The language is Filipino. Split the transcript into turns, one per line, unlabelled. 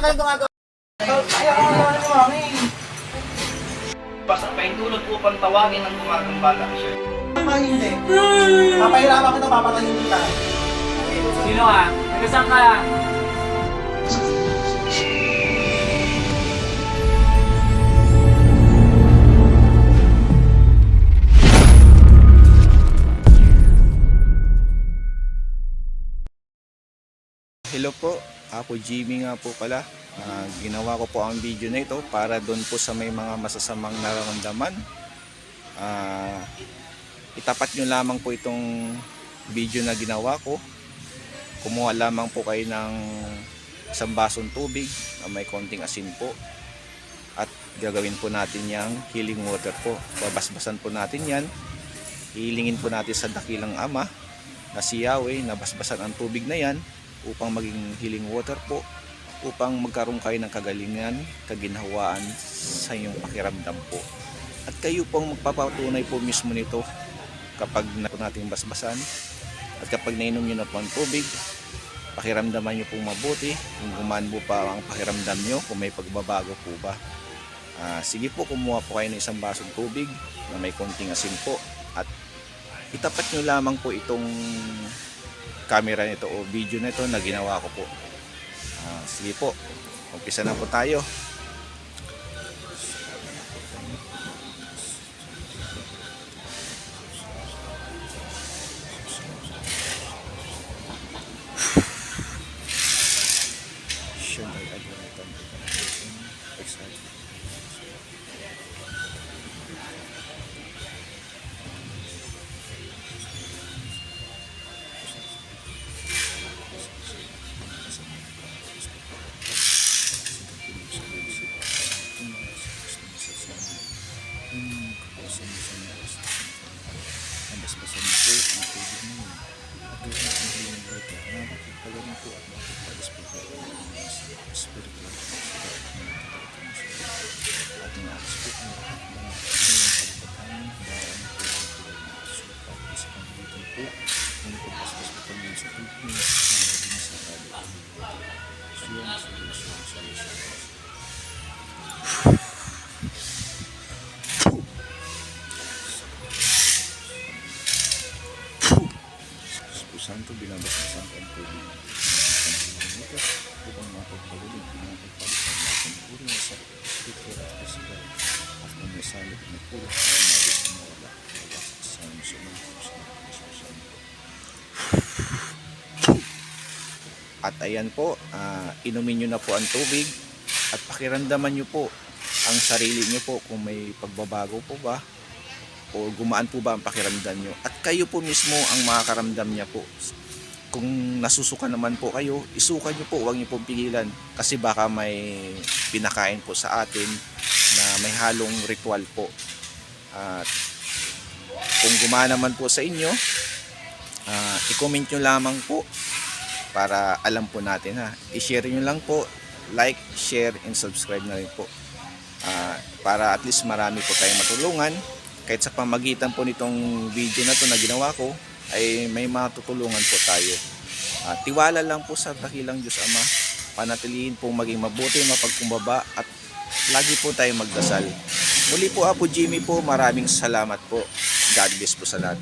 kayo gumagawa.
Basta paintulot upang tawagin ang gumagambala siya.
Hindi. Papahirapan kita, papatayin kita.
Sino ka? Nagkasang ka?
Hello po, ako Jimmy nga po pala. Ginawa ko po ang video na ito para doon po sa may mga masasamang nararamdaman. Itapat nyo lamang po itong video na ginawa ko. Kumuha lamang po kayo ng isang basong tubig na may konting asin po. At gagawin po natin yung healing water po. Babasbasan po natin yan. Hilingin po natin sa dakilang ama na si Yahweh na basbasan ang tubig na yan upang maging healing water po, upang magkaroon kayo ng kagalingan, kaginhawaan sa inyong pakiramdam po. At kayo pong magpapatunay po mismo nito kapag natin basbasan at kapag nainom nyo na po ang tubig, pakiramdaman nyo pong mabuti, kung gumaan po pa ang pakiramdam nyo, kung may pagbabago po ba. Sige po, kumuha po kayo ng isang basong tubig na may konting asin po at itapat nyo lamang po itong camera nito o video nito na ginawa ko po. Sige po, umpisa na po tayo. Santo binabasbasan ko ang tubig upang mapagpagulit ng pagpalitan natin puro sa spiritual at physical at mamisalit na puro sa nabis na wala sa musulman at ayan po, inumin nyo na po ang tubig at pakiramdaman nyo po ang sarili nyo po kung may pagbabago po ba o gumaan po ba ang pakiramdam nyo, at kayo po mismo ang makakaramdam niya po. Kung nasusuka naman po kayo, isuka nyo po, huwag nyo pong pigilan kasi baka may pinakain po sa atin na may halong ritual po. At kung gumaan naman po sa inyo, i-comment nyo lamang po para alam po natin ha. I-share nyo lang po, like, share, and subscribe na rin po. Para at least marami po tayong matulungan. Kahit sa pamagitan po nitong video na to na ginawa ko ay may matutulungan po tayo. Tiwala lang po sa dakilang Diyos Ama, panatilihin po maging mabuti, mapagkumbaba at lagi po tayo magdasal. Muli po ako Jimmy po, maraming salamat po. God bless po sa lahat.